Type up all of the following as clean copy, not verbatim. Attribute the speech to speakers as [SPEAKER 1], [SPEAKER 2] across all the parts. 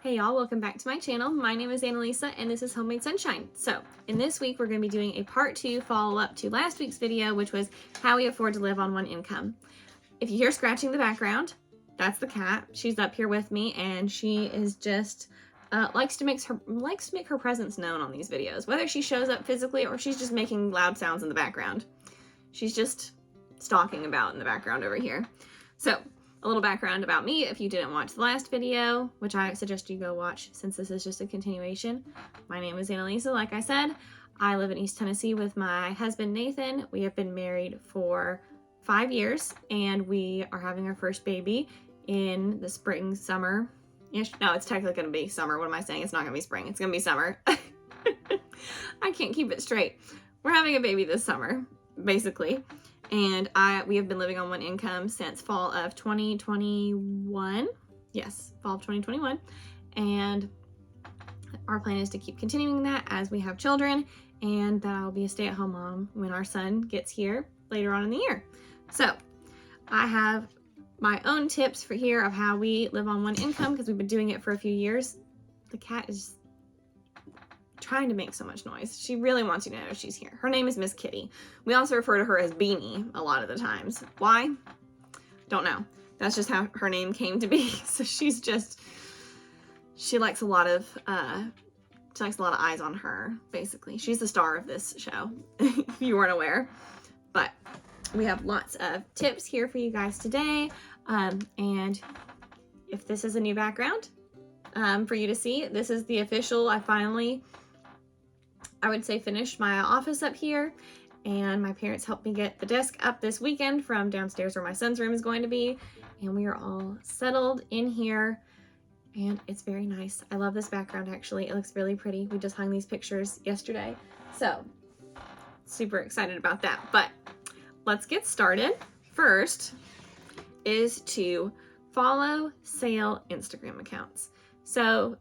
[SPEAKER 1] Hey y'all, welcome back to my channel. My name is Annalisa and this is Homemade Sunshine. So in this week, we're going to be doing a part 2 follow-up to last week's video, which was how we afford to live on one income. If you hear scratching in the background, that's the cat. She's up here with me and she is just likes to make her presence known on these videos, whether she shows up physically or she's just making loud sounds in the background. She's just stalking about in the background over here. So a little background about me if you didn't watch the last video, which I suggest you go watch since this is just a continuation. My name is Annalisa, like I said. I live in East Tennessee with my husband Nathan. We have been married for 5 years and we are having our first baby in the spring, summer. No, it's technically going to be summer. What am I saying? It's not going to be spring. It's going to be summer. I can't keep it straight. We're having a baby this summer, basically. And we have been living on one income since fall of 2021. Yes, fall of 2021. And our plan is to keep continuing that as we have children, and that I'll be a stay-at-home mom when our son gets here later on in the year. So I have my own tips for here of how we live on one income because we've been doing it for a few years. The cat is trying to make so much noise. She really wants you to know she's here. Her name is Miss Kitty. We also refer to her as Beanie a lot of the times. Why? Don't know. That's just how her name came to be. So she likes a lot of eyes on her, basically. She's the star of this show, if you weren't aware. But we have lots of tips here for you guys today. And if this is a new background for you to see, this is the official, I would say finished my office up here, and my parents helped me get the desk up this weekend from downstairs where my son's room is going to be, and we are all settled in here, and it's very nice. I love this background, actually. It looks really pretty. We just hung these pictures yesterday, so super excited about that. But let's get started. First is to follow sale Instagram accounts. So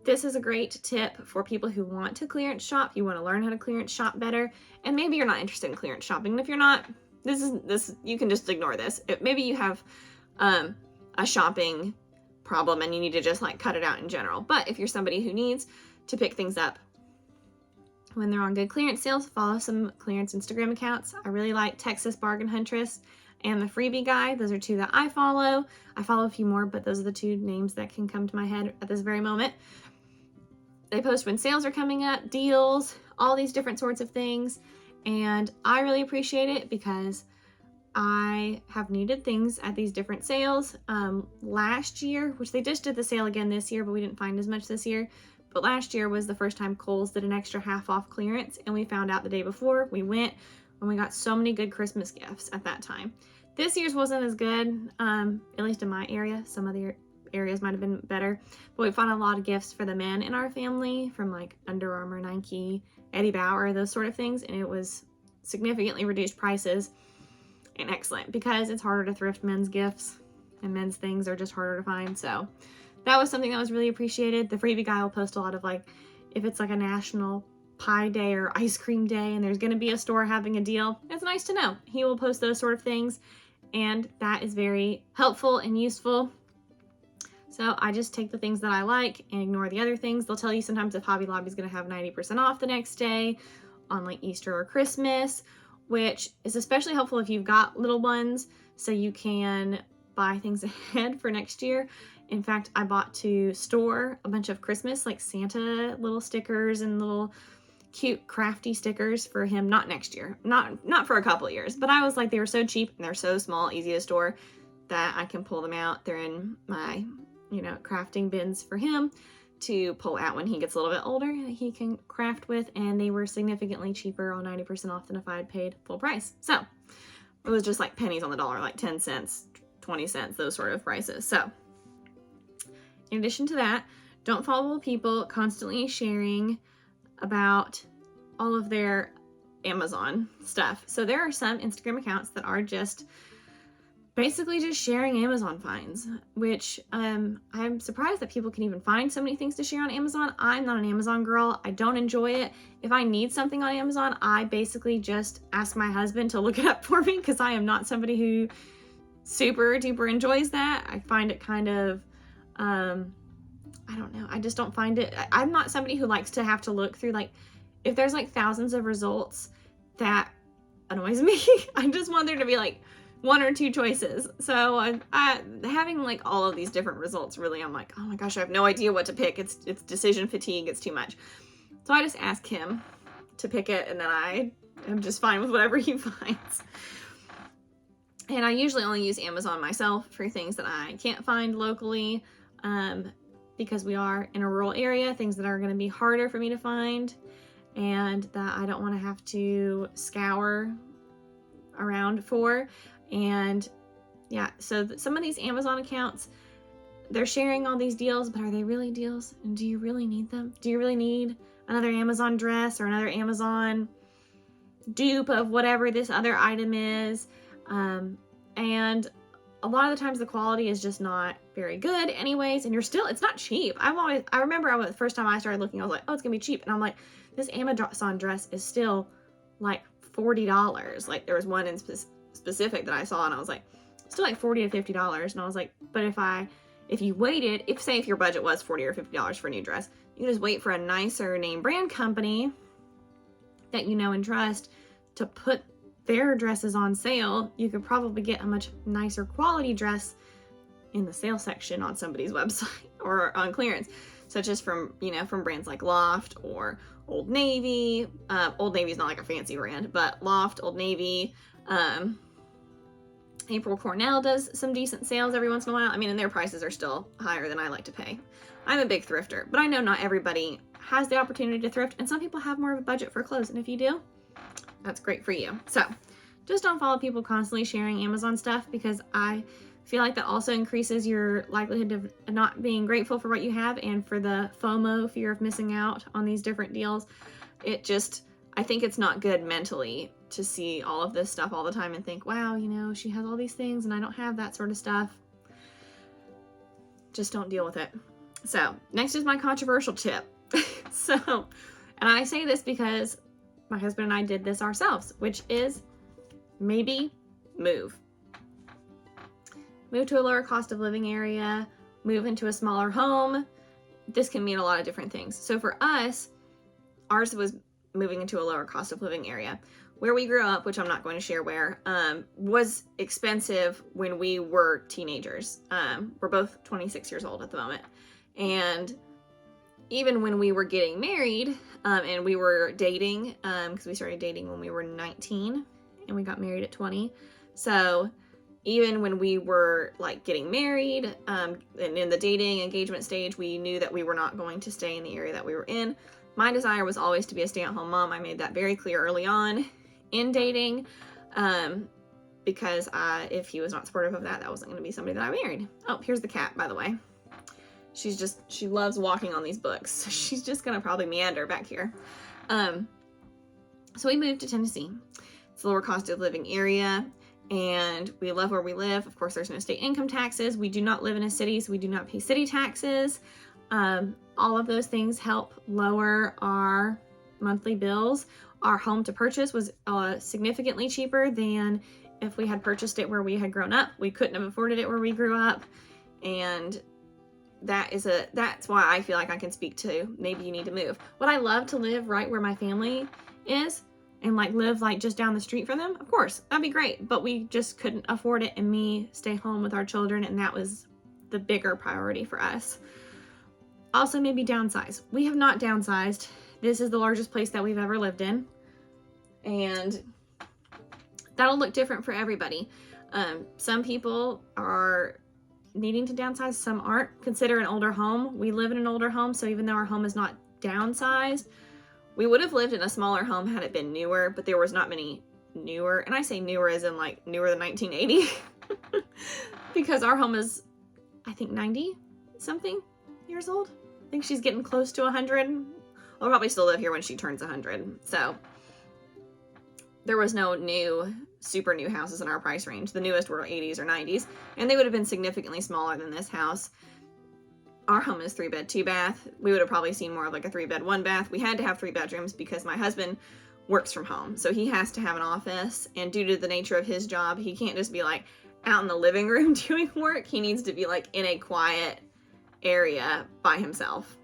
[SPEAKER 1] this is a great tip for people who want to clearance shop. You want to learn how to clearance shop better, and maybe you're not interested in clearance shopping. And if you're not, you can just ignore this. Maybe you have a shopping problem and you need to just like cut it out in general. But if you're somebody who needs to pick things up when they're on good clearance sales, follow some clearance Instagram accounts. I really like Texas Bargain Huntress and the Freebie Guy. Those are two that I follow. I follow a few more, but those are the two names that can come to my head at this very moment. They post when sales are coming up, deals, all these different sorts of things. And I really appreciate it because I have needed things at these different sales. Last year, which they just did the sale again this year, but we didn't find as much this year. But last year was the first time Kohl's did an extra half off clearance, and we found out the day before we went, and we got so many good Christmas gifts at that time. This year's wasn't as good, at least in my area. Some other areas might have been better, but we found a lot of gifts for the men in our family from like Under Armour, Nike, Eddie Bauer, those sort of things, and it was significantly reduced prices and excellent because it's harder to thrift men's gifts and men's things are just harder to find. So that was something that was really appreciated. The Freebie Guy will post a lot of like, if it's like a national pie day or ice cream day and there's going to be a store having a deal, it's nice to know. He will post those sort of things, and that is very helpful and useful. So I just take the things that I like and ignore the other things. They'll tell you sometimes if Hobby Lobby is going to have 90% off the next day on like Easter or Christmas, which is especially helpful if you've got little ones so you can buy things ahead for next year. In fact, I bought to store a bunch of Christmas like Santa little stickers and little cute crafty stickers for him, not next year, not for a couple of years, but I was like, they were so cheap and they're so small, easy to store that I can pull them out. They're in my crafting bins for him to pull out when he gets a little bit older that he can craft with, and they were significantly cheaper, all 90% off than if I had paid full price. So it was just like pennies on the dollar, like 10 cents, 20 cents, those sort of prices. So in addition to that, don't follow people constantly sharing about all of their Amazon stuff. So there are some Instagram accounts that are just basically just sharing Amazon finds, which I'm surprised that people can even find so many things to share on Amazon. I'm not an Amazon girl. I don't enjoy it. If I need something on Amazon, I basically just ask my husband to look it up for me because I am not somebody who super duper enjoys that. I find it kind of I don't know. I just don't find it. I'm not somebody who likes to have to look through, like, if there's like thousands of results, that annoys me. I just want there to be like one or two choices. So having like all of these different results, really, I'm like, oh my gosh, I have no idea what to pick. It's decision fatigue. It's too much. So I just ask him to pick it, and then I am just fine with whatever he finds. And I usually only use Amazon myself for things that I can't find locally, because we are in a rural area, things that are going to be harder for me to find, and that I don't want to have to scour around for. And yeah, so some of these Amazon accounts, they're sharing all these deals, but are they really deals? And do you really need them? Do you really need another Amazon dress or another Amazon dupe of whatever this other item is? And a lot of the times the quality is just not very good anyways, and it's not cheap. I remember the first time I started looking, I was like, oh, it's gonna be cheap. And I'm like, this Amazon dress is still like $40. Like, there was one in specific that I saw, and I was like, still like $40 to $50. And I was like, but if you waited, if your budget was $40 or $50 for a new dress, you can just wait for a nicer name brand company that you know and trust to put their dresses on sale. You could probably get a much nicer quality dress in the sale section on somebody's website or on clearance, such as from brands like Loft or Old Navy. Old Navy is not like a fancy brand, but Loft, Old Navy, April Cornell does some decent sales every once in a while. I mean, and their prices are still higher than I like to pay. I'm a big thrifter, but I know not everybody has the opportunity to thrift, and some people have more of a budget for clothes, and if you do, that's great for you. So just don't follow people constantly sharing Amazon stuff, because I feel like that also increases your likelihood of not being grateful for what you have, and for the FOMO, fear of missing out on these different deals. I think it's not good mentally to see all of this stuff all the time and think, wow, she has all these things and I don't have that sort of stuff. Just don't deal with it. So next is my controversial tip. And I say this because my husband and I did this ourselves, which is maybe move. Move to a lower cost of living area, move into a smaller home. This can mean a lot of different things. So for us, ours was moving into a lower cost of living area. Where we grew up, which I'm not going to share where, was expensive when we were teenagers. We're both 26 years old at the moment. And even when we were getting married, and we were dating, because we started dating when we were 19 and we got married at 20. So even when we were like getting married, and in the dating engagement stage, we knew that we were not going to stay in the area that we were in. My desire was always to be a stay-at-home mom. I made that very clear early on in dating, because if he was not supportive of that, that wasn't going to be somebody that I married. Oh, here's the cat, by the way. She loves walking on these books. So she's just going to probably meander back here. So we moved to Tennessee. It's a lower cost of living area, and we love where we live. Of course, there's no state income taxes. We do not live in a city, so we do not pay city taxes. All of those things help lower our monthly bills. Our home to purchase was significantly cheaper than if we had purchased it where we had grown up. We couldn't have afforded it where we grew up. And that's why I feel like I can speak to maybe you need to move. Would I love to live right where my family is and like live like just down the street from them? Of course, that'd be great. But we just couldn't afford it, and me stay home with our children, and that was the bigger priority for us. Also, maybe downsize. We have not downsized. This is the largest place that we've ever lived in, and that'll look different for everybody. Some people are needing to downsize, some aren't. Consider an older home. We live in an older home, so even though our home is not downsized, we would have lived in a smaller home had it been newer, but there was not many newer, and I say newer as in like newer than 1980, because our home is, I think, 90 something years old. I think she's getting close to 100. I'll probably still live here when she turns 100. So there was no super new houses in our price range. The newest were 80s or 90s, and they would have been significantly smaller than this house. Our home is 3-bed, 2-bath. We would have probably seen more of like a 3-bed, 1-bath. We had to have 3 bedrooms because my husband works from home, so he has to have an office, and due to the nature of his job, he can't just be like out in the living room doing work. He needs to be like in a quiet area by himself.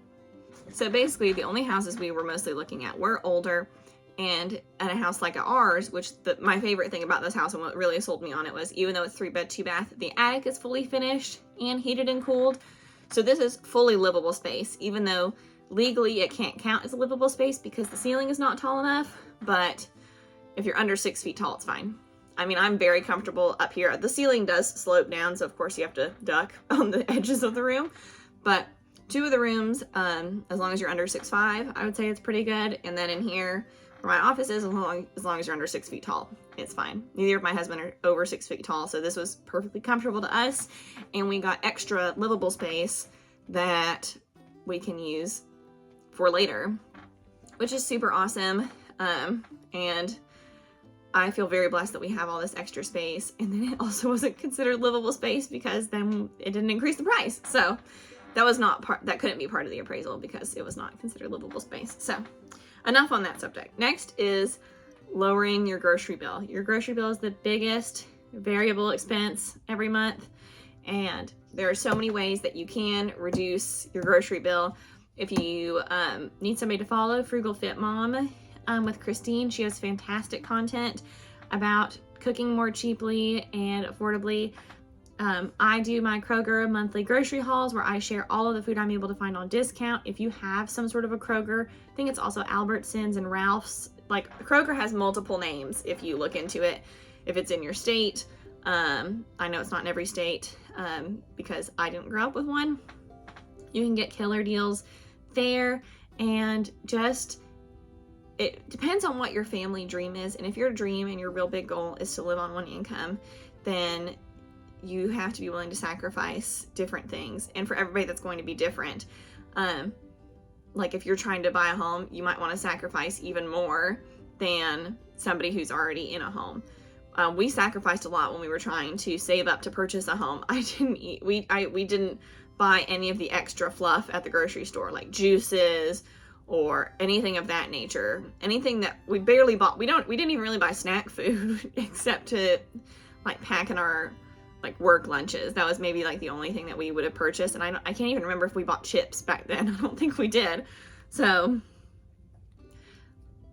[SPEAKER 1] So basically the only houses we were mostly looking at were older, and in a house like ours, which my favorite thing about this house and what really sold me on it was, even though it's 3-bed, 2-bath, the attic is fully finished and heated and cooled. So this is fully livable space, even though legally it can't count as a livable space because the ceiling is not tall enough. But if you're under 6 feet tall, it's fine. I mean, I'm very comfortable up here. The ceiling does slope down, so of course you have to duck on the edges of the room. But 2 of the rooms, as long as you're under 6'5", I would say it's pretty good. And then in here, where my office is, as long as you're under 6 feet tall, it's fine. Neither of my husband are over 6 feet tall, so this was perfectly comfortable to us. And we got extra livable space that we can use for later, which is super awesome. And I feel very blessed that we have all this extra space. And then it also wasn't considered livable space because then it didn't increase the price. So that couldn't be part of the appraisal because it was not considered livable space. So enough on that subject. Next is lowering your grocery bill. Your grocery bill is the biggest variable expense every month, and there are so many ways that you can reduce your grocery bill. If you need somebody to follow, Frugal Fit Mom with Christine, she has fantastic content about cooking more cheaply and affordably. I do my Kroger monthly grocery hauls where I share all of the food I'm able to find on discount. If you have some sort of a Kroger, I think it's also Albertsons and Ralph's. Like, Kroger has multiple names if you look into it, if it's in your state. I know it's not in every state because I didn't grow up with one. You can get killer deals there, and just, it depends on what your family dream is. And if your dream and your real big goal is to live on one income, then you have to be willing to sacrifice different things. And for everybody, that's going to be different. Like if you're trying to buy a home, you might want to sacrifice even more than somebody who's already in a home. We sacrificed a lot when we were trying to save up to purchase a home. We didn't buy any of the extra fluff at the grocery store, like juices or anything of that nature. Anything that we barely bought. We didn't even really buy snack food except to like pack in our like work lunches. That was maybe like the only thing that we would have purchased. And I can't even remember if we bought chips back then. I don't think we did. So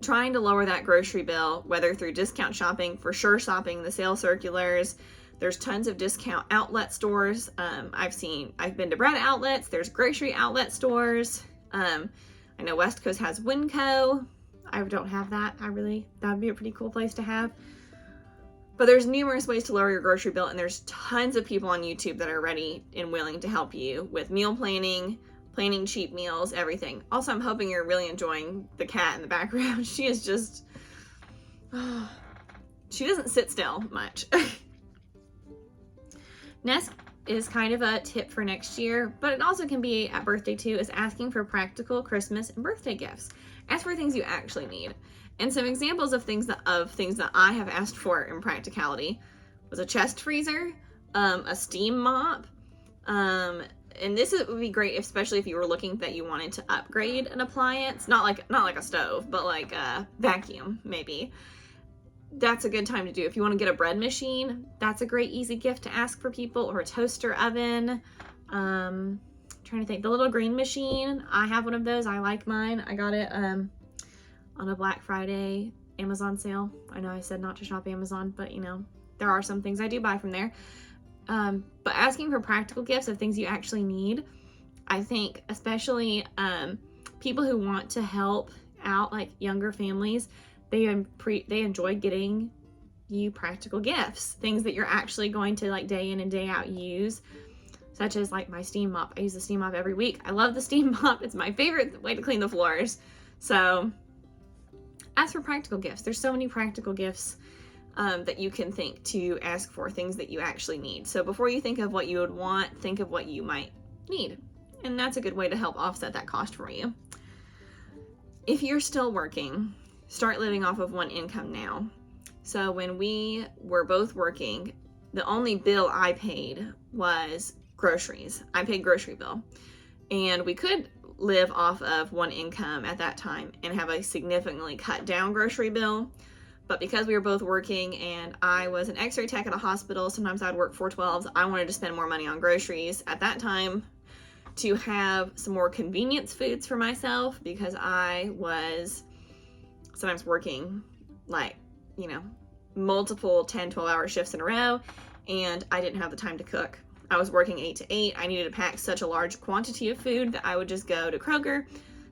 [SPEAKER 1] trying to lower that grocery bill, whether through discount shopping, for sure shopping the sale circulars. There's tons of discount outlet stores. I've been to bread outlets. There's grocery outlet stores. I know West Coast has Winco. I don't have that. That'd be a pretty cool place to have. But there's numerous ways to lower your grocery bill, and there's tons of people on YouTube that are ready and willing to help you with meal planning cheap meals, everything. Also, I'm hoping you're really enjoying the cat in the background. She is just, she doesn't sit still much. Next is kind of a tip for next year, but it also can be at birthday too, is asking for practical Christmas and birthday gifts. Ask for things you actually need. And some examples of things that I have asked for in practicality was a chest freezer, a steam mop, and this would be great, especially if you were looking that you wanted to upgrade an appliance, not like a stove, but like a vacuum maybe. That's a good time to do. If you want to get a bread machine, that's a great easy gift to ask for people, or a toaster oven. Trying to think, the little green machine, I have one of those. I like mine. I got it on a Black Friday Amazon sale. I know I said not to shop Amazon, but you know, there are some things I do buy from there. But asking for practical gifts of things you actually need, I think especially people who want to help out, like younger families, they enjoy getting you practical gifts, things that you're actually going to like day in and day out use, such as like my steam mop. I use the steam mop every week. I love the steam mop. It's my favorite way to clean the floors. So ask for practical gifts. There's so many practical gifts that you can think to ask for, things that you actually need. So before you think of what you would want, think of what you might need. And that's a good way to help offset that cost for you. If you're still working, start living off of one income now. So when we were both working, the only bill I paid was groceries. I paid grocery bill. And we could live off of one income at that time and have a significantly cut down grocery bill. But because we were both working and I was an x-ray tech at a hospital, sometimes I'd work 412s, I wanted to spend more money on groceries. At that time, to have some more convenience foods for myself, because I was sometimes working like, you know, multiple 10-12 hour shifts in a row, and I didn't have the time to cook. I was working 8 to 8. I needed to pack such a large quantity of food that I would just go to Kroger,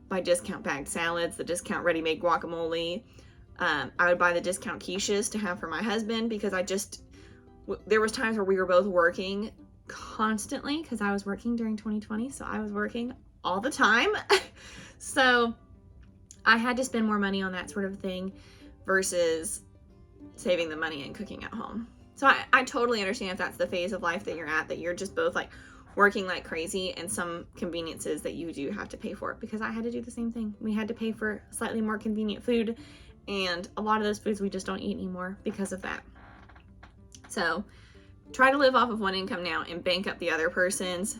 [SPEAKER 1] buy discount bagged salads, the discount ready-made guacamole. I would buy the discount quiches to have for my husband, because there was times where we were both working constantly, because I was working during 2020, so I was working all the time. So I had to spend more money on that sort of thing versus saving the money and cooking at home. So I totally understand if that's the phase of life that you're at, that you're just both like working like crazy, and some conveniences that you do have to pay for, because I had to do the same thing. We had to pay for slightly more convenient food, and a lot of those foods we just don't eat anymore because of that. So try to live off of one income now and bank up the other person's.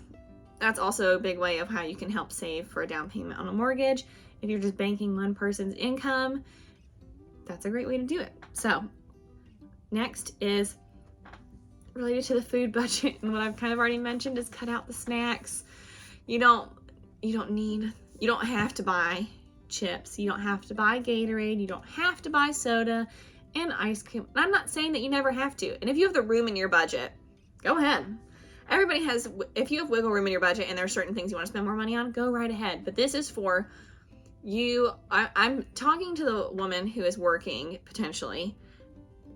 [SPEAKER 1] That's also a big way of how you can help save for a down payment on a mortgage. If you're just banking one person's income, that's a great way to do it. So next is related to the food budget, and what I've kind of already mentioned is cut out the snacks. You don't have to buy chips. You don't have to buy Gatorade. You don't have to buy soda and ice cream. I'm not saying that you never have to. And if you have the room in your budget, go ahead. Everybody has, if you have wiggle room in your budget and there are certain things you want to spend more money on, go right ahead. But this is for you. I'm talking to the woman who is working potentially.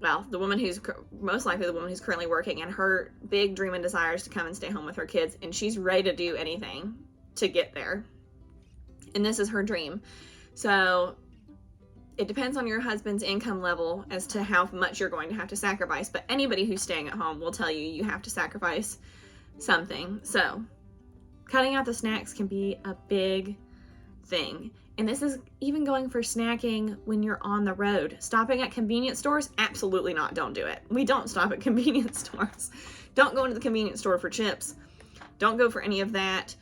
[SPEAKER 1] Well, the woman who's most likely the woman who's currently working, and her big dream and desire is to come and stay home with her kids, and she's ready to do anything to get there. And this is her dream. So it depends on your husband's income level as to how much you're going to have to sacrifice. But anybody who's staying at home will tell you you have to sacrifice something. So cutting out the snacks can be a big thing. And this is even going for snacking when you're on the road. Stopping at convenience stores? Absolutely not. Don't do it. We don't stop at convenience stores. Don't go into the convenience store for chips. Don't go for any of that.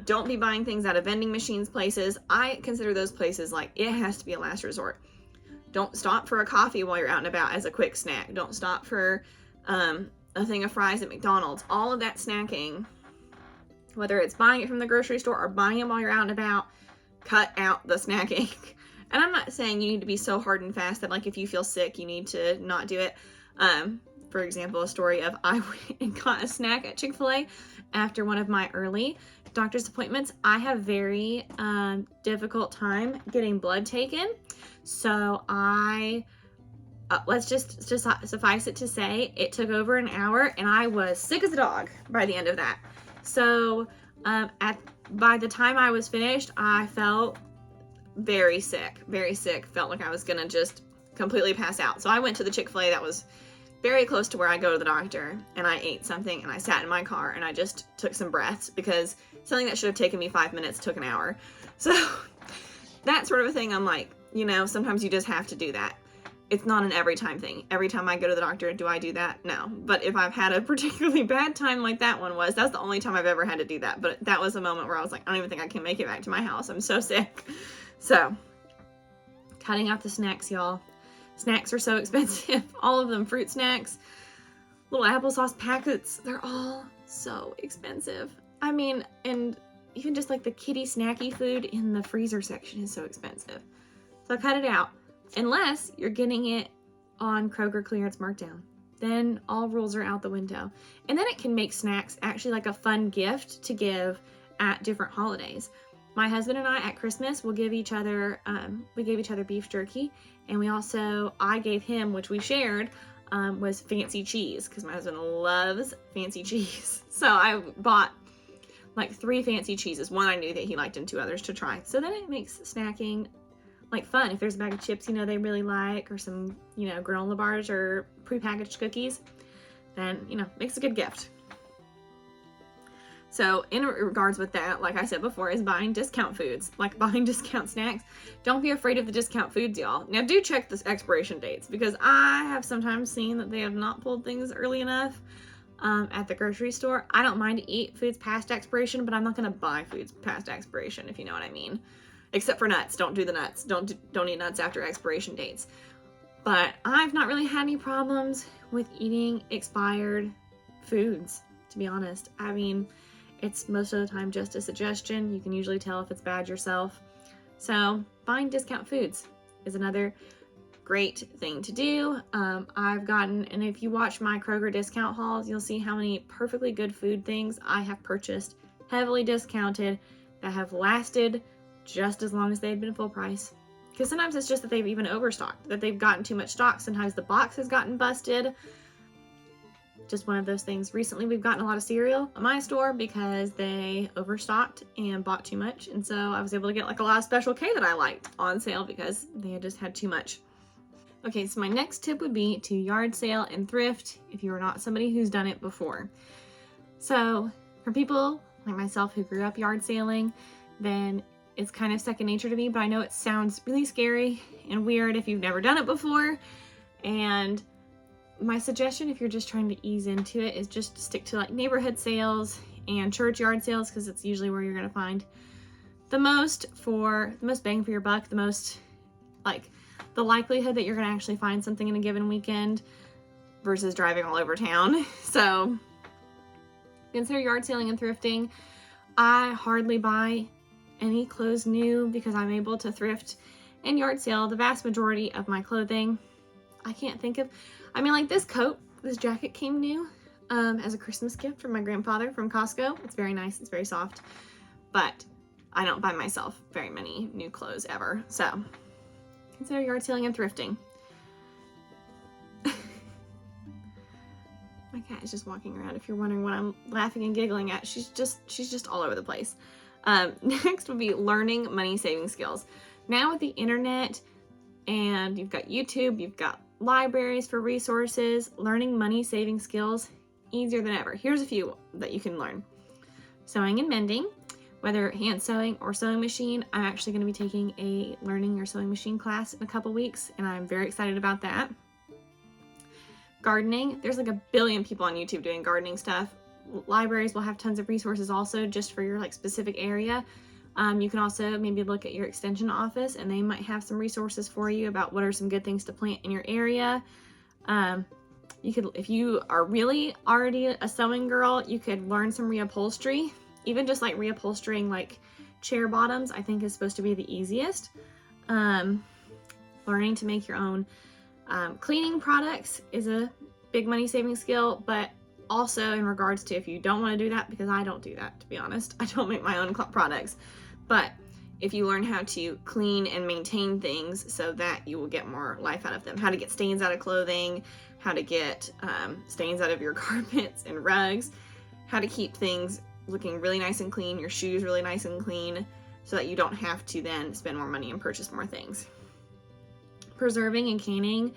[SPEAKER 1] Don't be buying things out of vending machines places. I consider those places like it has to be a last resort. Don't stop for a coffee while you're out and about as a quick snack. Don't stop for a thing of fries at McDonald's. All of that snacking, whether it's buying it from the grocery store or buying it while you're out and about, cut out the snacking. And I'm not saying you need to be so hard and fast that like if you feel sick, you need to not do it. For example, a story of I went and got a snack at Chick-fil-A after one of my early doctor's appointments. I have very difficult time getting blood taken. So let's just suffice it to say, it took over an hour and I was sick as a dog by the end of that. So by the time I was finished, I felt very sick, felt like I was gonna just completely pass out. So I went to the Chick-fil-A that was very close to where I go to the doctor, and I ate something and I sat in my car and I just took some breaths, because something that should have taken me 5 minutes took an hour. So that sort of a thing, I'm like, sometimes you just have to do that. It's not an every time thing. Every time I go to the doctor, do I do that? No. But if I've had a particularly bad time like that one was, that's the only time I've ever had to do that. But that was a moment where I was like, I don't even think I can make it back to my house. I'm so sick. So cutting out the snacks, y'all. Snacks are so expensive. All of them, fruit snacks, little applesauce packets, they're all so expensive. I mean, and even just like the kiddie snacky food in the freezer section is so expensive. So cut it out. Unless you're getting it on Kroger clearance markdown. Then all rules are out the window. And then it can make snacks actually like a fun gift to give at different holidays. My husband and I at Christmas will give each other, we gave each other beef jerky. And I gave him, which we shared, was fancy cheese, because my husband loves fancy cheese. So I bought like 3 fancy cheeses. One I knew that he liked and 2 others to try. So then it makes snacking like fun. If there's a bag of chips, they really like, or some, granola bars or prepackaged cookies, then, makes a good gift. So in regards with that, like I said before, is buying discount foods, like buying discount snacks. Don't be afraid of the discount foods, y'all. Now do check the expiration dates, because I have sometimes seen that they have not pulled things early enough at the grocery store. I don't mind to eat foods past expiration, but I'm not going to buy foods past expiration, if you know what I mean. Except for nuts. Don't do the nuts. Don't eat nuts after expiration dates. But I've not really had any problems with eating expired foods, to be honest. I mean, It's most of the time just a suggestion. You can usually tell if it's bad yourself. So buying discount foods is another great thing to do. And if you watch my Kroger discount hauls, you'll see how many perfectly good food things I have purchased, heavily discounted, that have lasted just as long as they had been full price. Because sometimes it's just that they've even overstocked, that they've gotten too much stock. Sometimes the box has gotten busted. Just one of those things. Recently, we've gotten a lot of cereal at my store because they overstocked and bought too much. And so I was able to get like a lot of Special K that I liked on sale because they had just had too much. Okay, so my next tip would be to yard sale and thrift if you are not somebody who's done it before. So for people like myself who grew up yard sailing, then it's kind of second nature to me, but I know it sounds really scary and weird if you've never done it before. And my suggestion, if you're just trying to ease into it, is just stick to like neighborhood sales and church yard sales, because it's usually where you're going to find the most bang for your buck, the likelihood that you're going to actually find something in a given weekend versus driving all over town. So consider yard sailing and thrifting. I hardly buy any clothes new because I'm able to thrift and yard sale the vast majority of my clothing. Like this jacket came new as a Christmas gift from my grandfather from Costco. It's very nice, it's very soft, but I don't buy myself very many new clothes ever. So consider yard selling and thrifting. My cat is just walking around. If you're wondering what I'm laughing and giggling at, she's just all over the place. Next would be learning money saving skills. Now with the internet and you've got YouTube, you've got libraries for resources, learning money saving skills easier than ever. Here's a few that you can learn. Sewing and mending, whether hand sewing or sewing machine. I'm actually going to be taking a learning your sewing machine class in a couple weeks, and I'm very excited about that. Gardening, there's like a billion people on YouTube doing gardening stuff. Libraries will have tons of resources also just for your like specific area. You can also maybe look at your extension office and they might have some resources for you about what are some good things to plant in your area. If you are really already a sewing girl, you could learn some reupholstery. Even just like reupholstering like chair bottoms, I think is supposed to be the easiest. Learning to make your own cleaning products is a big money saving skill, but also in regards to if you don't want to do that, because I don't do that, to be honest. I don't make my own products. But if you learn how to clean and maintain things so that you will get more life out of them, how to get stains out of clothing, how to get stains out of your carpets and rugs, how to keep things looking really nice and clean, your shoes really nice and clean, so that you don't have to then spend more money and purchase more things. Preserving and canning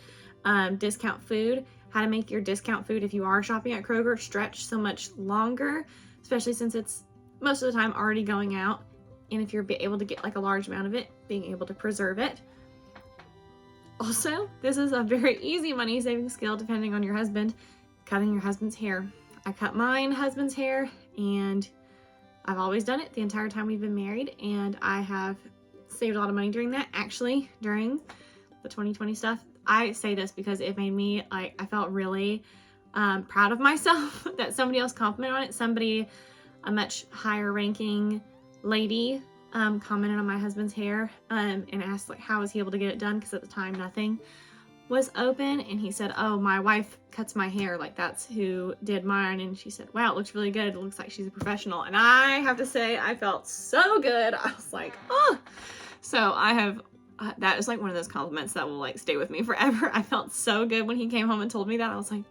[SPEAKER 1] discount food, how to make your discount food, if you are shopping at Kroger, stretch so much longer, especially since it's most of the time already going out. And if you're able to get like a large amount of it, being able to preserve it. Also, this is a very easy money saving skill depending on your husband, cutting your husband's hair. I cut mine husband's hair, and I've always done it the entire time we've been married, and I have saved a lot of money during that. Actually, during the 2020 stuff, I say this because it made me, I felt really proud of myself that somebody else commented on it. Somebody, a much higher ranking lady, commented on my husband's hair and asked like how was he able to get it done, because at the time nothing was open, and he said, oh, my wife cuts my hair, like that's who did mine. And she said, wow, it looks really good, it looks like she's a professional. And I have to say, I felt so good. I was like, oh. So I have that is like one of those compliments that will like stay with me forever. I felt so good when he came home and told me that. I was like,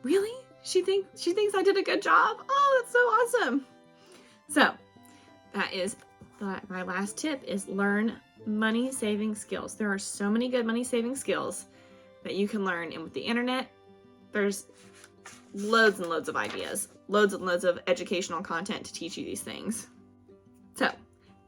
[SPEAKER 1] really? She thinks I did a good job? Oh, that's so awesome. So that is my last tip, is learn money saving skills. There are so many good money saving skills that you can learn, and with the internet, there's loads and loads of ideas, loads and loads of educational content to teach you these things. So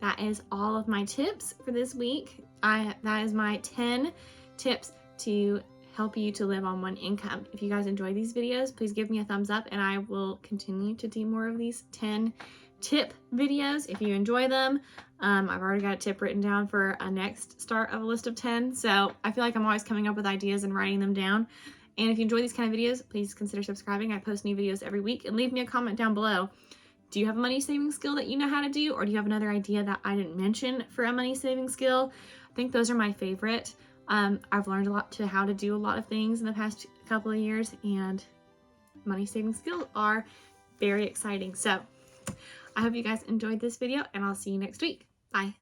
[SPEAKER 1] that is all of my tips for this week. That is my 10 tips to help you to live on one income. If you guys enjoy these videos, please give me a thumbs up, and I will continue to do more of these 10 tip videos if you enjoy them. I've already got a tip written down for a next start of a list of 10, so I feel like I'm always coming up with ideas and writing them down. And if you enjoy these kind of videos, please consider subscribing. I post new videos every week, and leave me a comment down below. Do you have a money saving skill that you know how to do, or do you have another idea that I didn't mention for a money saving skill? I think those are my favorite. I've learned a lot to how to do a lot of things in the past couple of years, and money saving skills are very exciting. So I hope you guys enjoyed this video, and I'll see you next week. Bye.